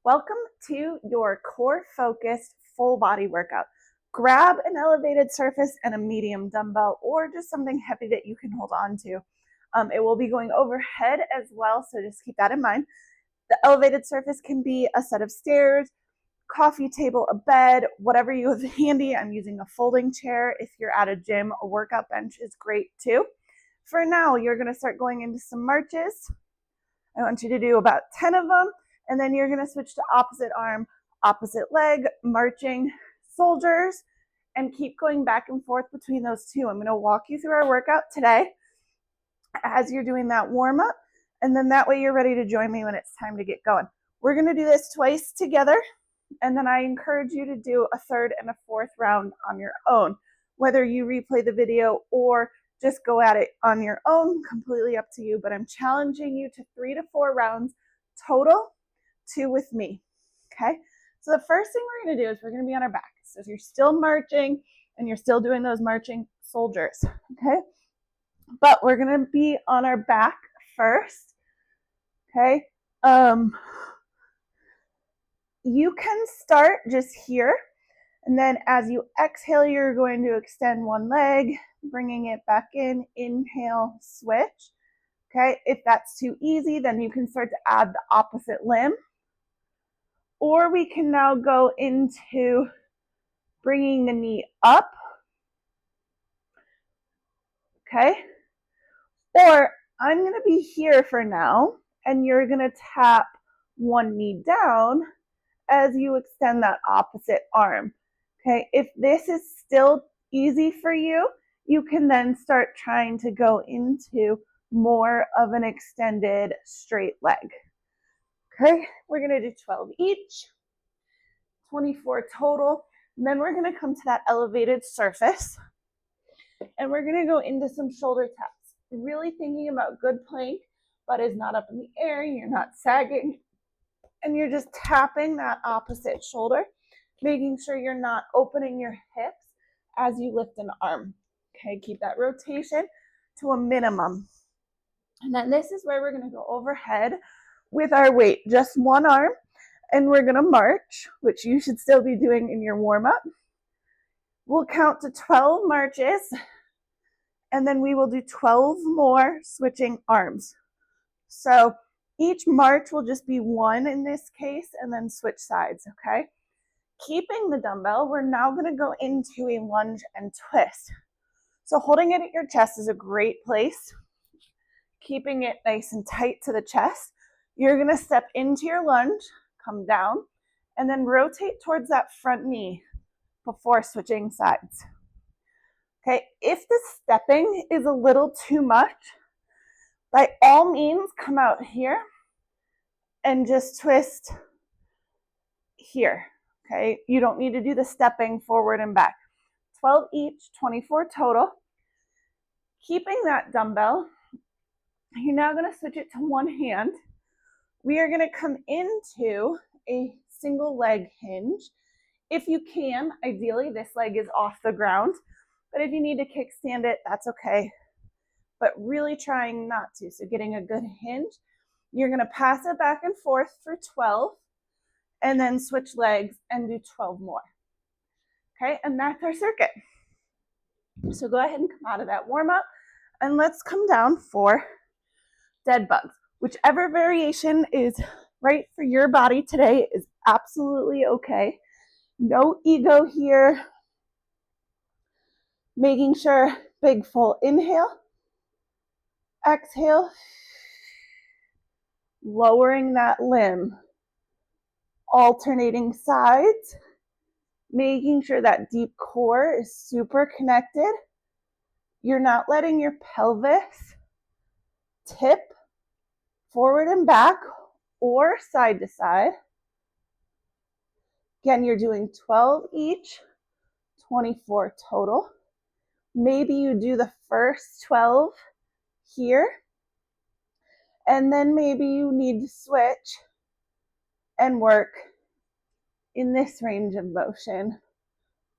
Welcome to your core focused full body workout. Grab an elevated surface and a medium dumbbell or just something heavy that you can hold on to. It will be going overhead as well, so just keep that in mind. The elevated surface can be a set of stairs, coffee table, a bed, whatever you have handy. I'm using a folding chair. If you're at a gym, a workout bench is great too. For now, you're going to start going into some marches. I want you to do about 10 of them. And then you're going to switch to opposite arm, opposite leg, marching soldiers, and keep going back and forth between those two. I'm going to walk you through our workout today as you're doing that warm up. And then that way you're ready to join me when it's time to get going. We're going to do this twice together. And then I encourage you to do a third and a fourth round on your own. Whether you replay the video or just go at it on your own, completely up to you. But I'm challenging you to 3 to 4 rounds total. 2 with me. Okay, so the first thing we're going to do is we're going to be on our back. So you're still marching and you're still doing those marching soldiers. Okay, but we're going to be on our back first. Okay, you can start just here, and then as you exhale, you're going to extend one leg, bringing it back in. Inhale, switch. Okay, if that's too easy, then you can start to add the opposite limb. Or we can now go into bringing the knee up, okay? Or I'm going to be here for now, and you're going to tap one knee down as you extend that opposite arm, okay? If this is still easy for you, you can then start trying to go into more of an extended straight leg. Okay, we're going to do 12 each, 24 total. And then we're going to come to that elevated surface. And we're going to go into some shoulder taps. Really thinking about good plank, butt is not up in the air, you're not sagging. And you're just tapping that opposite shoulder, making sure you're not opening your hips as you lift an arm. Okay, keep that rotation to a minimum. And then this is where we're going to go overhead with our weight, just one arm, and we're going to march, which you should still be doing in your warm-up. We'll count to 12 marches, and then we will do 12 more switching arms. So each march will just be one in this case, and then switch sides, okay? Keeping the dumbbell, we're now going to go into a lunge and twist. So holding it at your chest is a great place. Keeping it nice and tight to the chest. You're going to step into your lunge, come down, and then rotate towards that front knee before switching sides. Okay, if the stepping is a little too much, by all means, come out here and just twist here. Okay, you don't need to do the stepping forward and back. 12 each, 24 total. Keeping that dumbbell, you're now going to switch it to one hand. We are going to come into a single leg hinge. If you can, ideally this leg is off the ground, but if you need to kickstand it, that's okay. But really trying not to. So getting a good hinge. You're going to pass it back and forth for 12 and then switch legs and do 12 more. Okay, and that's our circuit. So go ahead and come out of that warm up and let's come down for dead bugs. Whichever variation is right for your body today is absolutely okay. No ego here. Making sure big full inhale, exhale, lowering that limb, alternating sides, making sure that deep core is super connected. You're not letting your pelvis tip forward and back or side to side. Again, you're doing 12 each, 24 total. Maybe you do the first 12 here, and then maybe you need to switch and work in this range of motion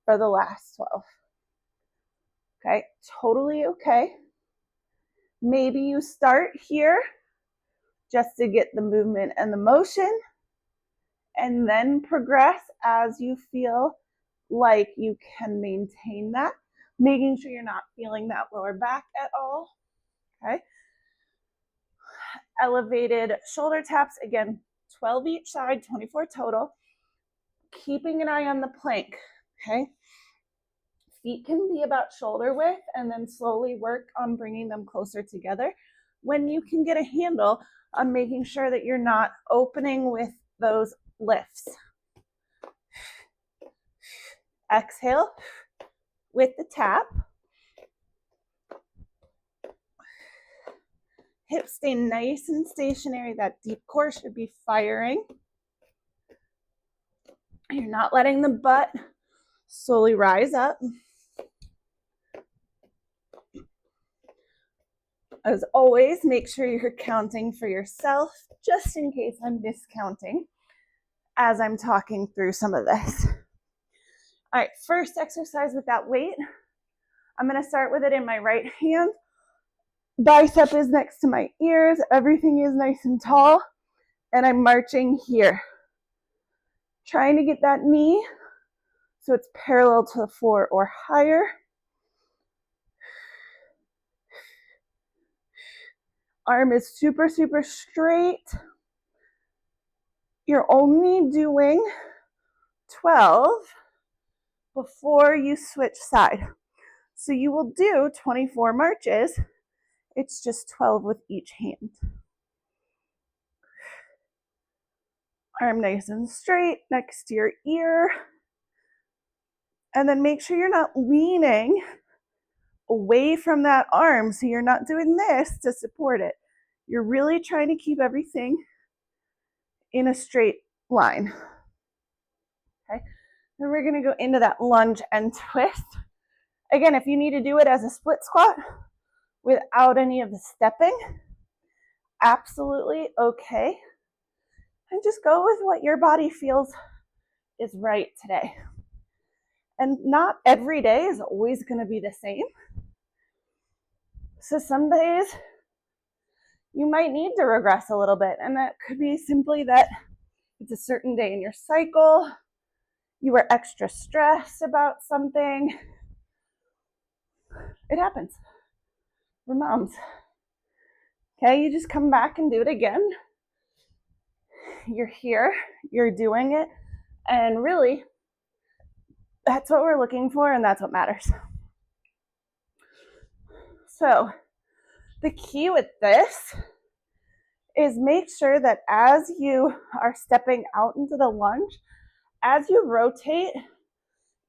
for the last 12. Okay, totally okay. Maybe you start here just to get the movement and the motion, and then progress as you feel like you can maintain that, making sure you're not feeling that lower back at all. Okay. Elevated shoulder taps, again, 12 each side, 24 total. Keeping an eye on the plank, okay? Feet can be about shoulder width, and then slowly work on bringing them closer together when you can get a handle on making sure that you're not opening with those lifts. Exhale with the tap. Hips stay nice and stationary. That deep core should be firing. You're not letting the butt slowly rise up. As always, make sure you're counting for yourself, just in case I'm miscounting as I'm talking through some of this. All right, first exercise with that weight. I'm going to start with it in my right hand. Bicep is next to my ears. Everything is nice and tall. And I'm marching here. Trying to get that knee so it's parallel to the floor or higher. Arm is super, super straight. You're only doing 12 before you switch side. So you will do 24 marches. It's just 12 with each hand. Arm nice and straight next to your ear. And then make sure you're not leaning away from that arm, so you're not doing this to support it. You're really trying to keep everything in a straight line. Okay, then we're going to go into that lunge and twist. Again, if you need to do it as a split squat without any of the stepping, absolutely okay. And just go with what your body feels is right today. And not every day is always going to be the same. So some days you might need to regress a little bit, and that could be simply that it's a certain day in your cycle, you were extra stressed about something. It happens. We're moms. Okay, you just come back and do it again. You're here, you're doing it, and really, that's what we're looking for, and that's what matters. So, the key with this is make sure that as you are stepping out into the lunge, as you rotate,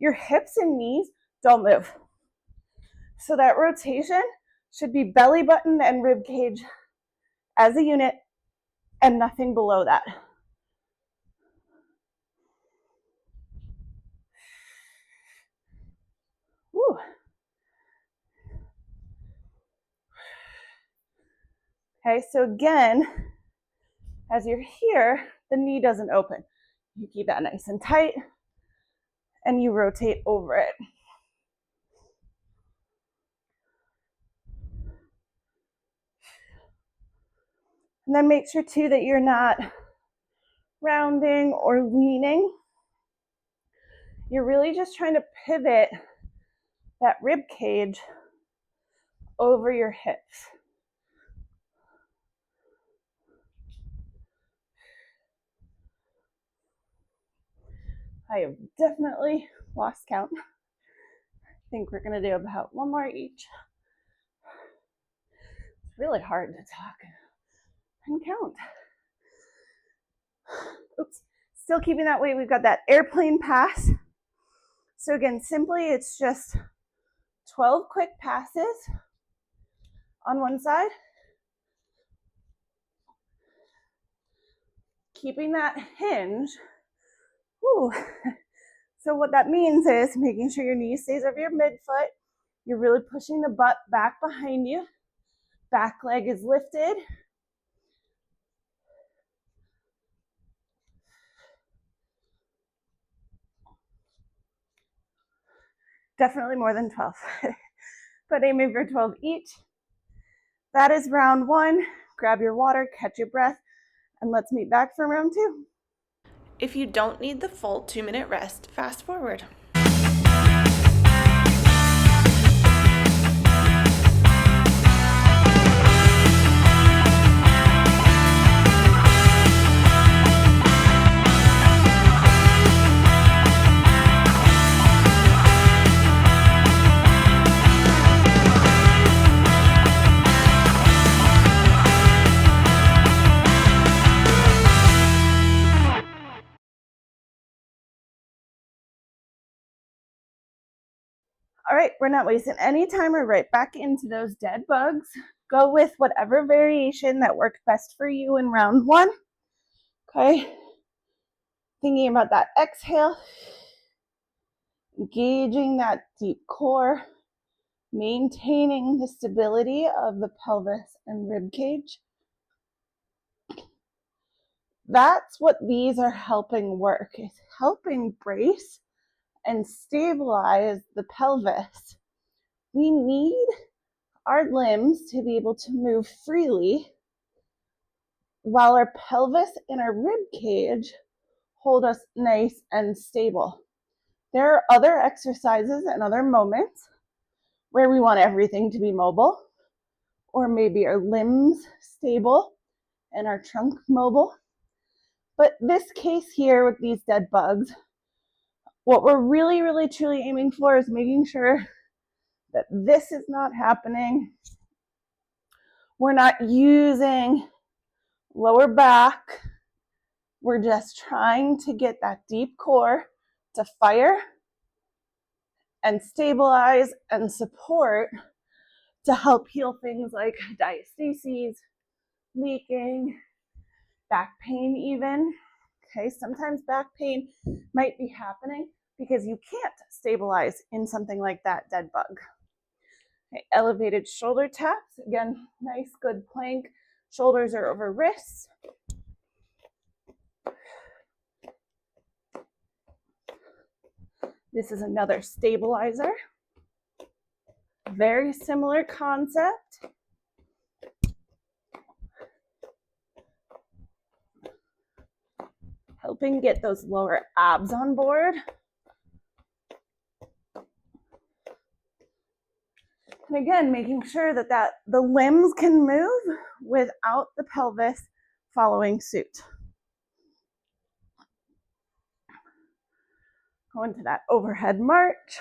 your hips and knees don't move. So that rotation should be belly button and rib cage as a unit and nothing below that. Woo. Okay, so again, as you're here, the knee doesn't open. You keep that nice and tight, and you rotate over it. And then make sure too that you're not rounding or leaning. You're really just trying to pivot that rib cage over your hips. I have definitely lost count. I think we're going to do about one more each. It's really hard to talk and count. Oops. Still keeping that weight. We've got that airplane pass. So again, simply it's just 12 quick passes on one side. Keeping that hinge. Whew. So what that means is making sure your knee stays over your midfoot. You're really pushing the butt back behind you. Back leg is lifted. Definitely more than 12. But aiming for 12 each. That is round 1. Grab your water, catch your breath, and let's meet back for round 2. If you don't need the full 2-minute rest, fast forward. All right, we're not wasting any time. We're right back into those dead bugs. Go with whatever variation that worked best for you in round 1. Okay. Thinking about that exhale, engaging that deep core, maintaining the stability of the pelvis and rib cage. That's what these are helping work. It's helping brace and stabilize the pelvis. We need our limbs to be able to move freely while our pelvis and our rib cage hold us nice and stable. There are other exercises and other moments where we want everything to be mobile, or maybe our limbs stable and our trunk mobile. But this case here with these dead bugs, what we're really, really, truly aiming for is making sure that this is not happening. We're not using lower back. We're just trying to get that deep core to fire and stabilize and support to help heal things like diastases, leaking, back pain even. Okay, sometimes back pain might be happening because you can't stabilize in something like that dead bug. Okay, elevated shoulder taps. Again, nice, good plank. Shoulders are over wrists. This is another stabilizer. Very similar concept. Helping get those lower abs on board. And again, making sure that the limbs can move without the pelvis following suit. Go into that overhead march.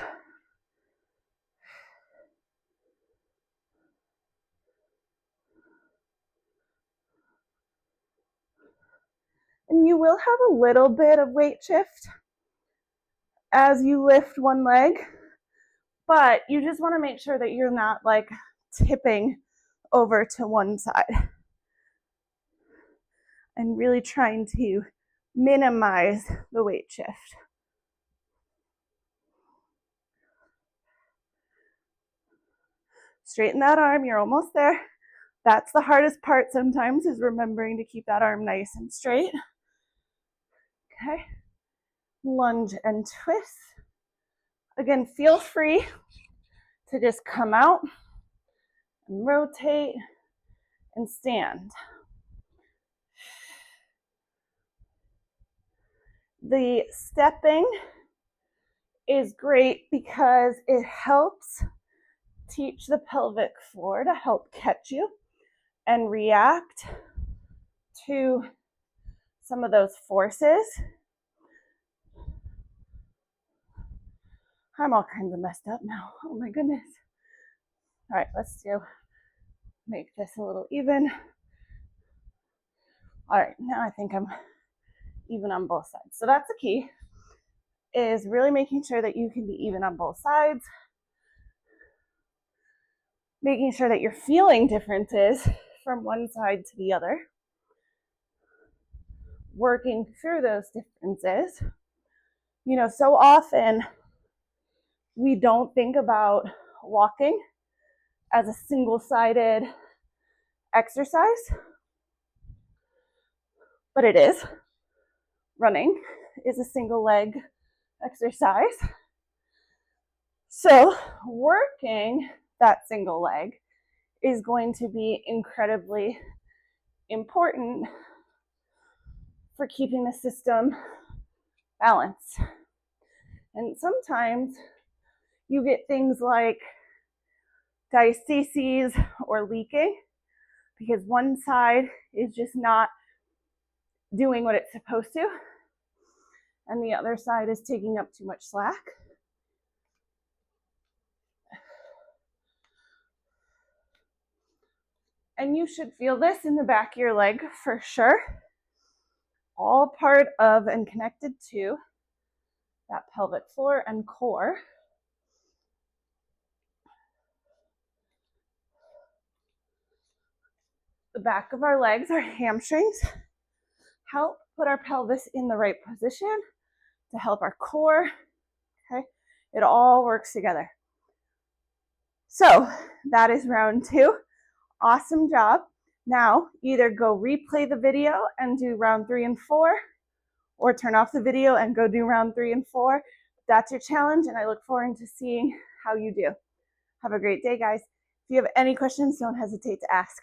And you will have a little bit of weight shift as you lift one leg, but you just want to make sure that you're not like tipping over to one side and really trying to minimize the weight shift. Straighten that arm, you're almost there. That's the hardest part sometimes, is remembering to keep that arm nice and straight. Okay, lunge and twist. Again, feel free to just come out and rotate and stand. The stepping is great because it helps teach the pelvic floor to help catch you and react to some of those forces. I'm all kinds of messed up now. Oh my goodness. All right, let's make this a little even. All right, now I think I'm even on both sides. So that's the key, is really making sure that you can be even on both sides, making sure that you're feeling differences from one side to the other, working through those differences. You know, so often we don't think about walking as a single-sided exercise, but it is. Running is a single leg exercise. So working that single leg is going to be incredibly important for keeping the system balanced. And sometimes you get things like diastases or leaking because one side is just not doing what it's supposed to, and the other side is taking up too much slack. And you should feel this in the back of your leg for sure. All part of and connected to that pelvic floor and core. The back of our legs, our hamstrings, help put our pelvis in the right position to help our core. Okay, it all works together. So that is round 2. Awesome job. Now either go replay the video and do round 3 and 4, or turn off the video and go do round 3 and 4. That's your challenge, and I look forward to seeing how you do. Have a great day, guys. If you have any questions, don't hesitate to ask.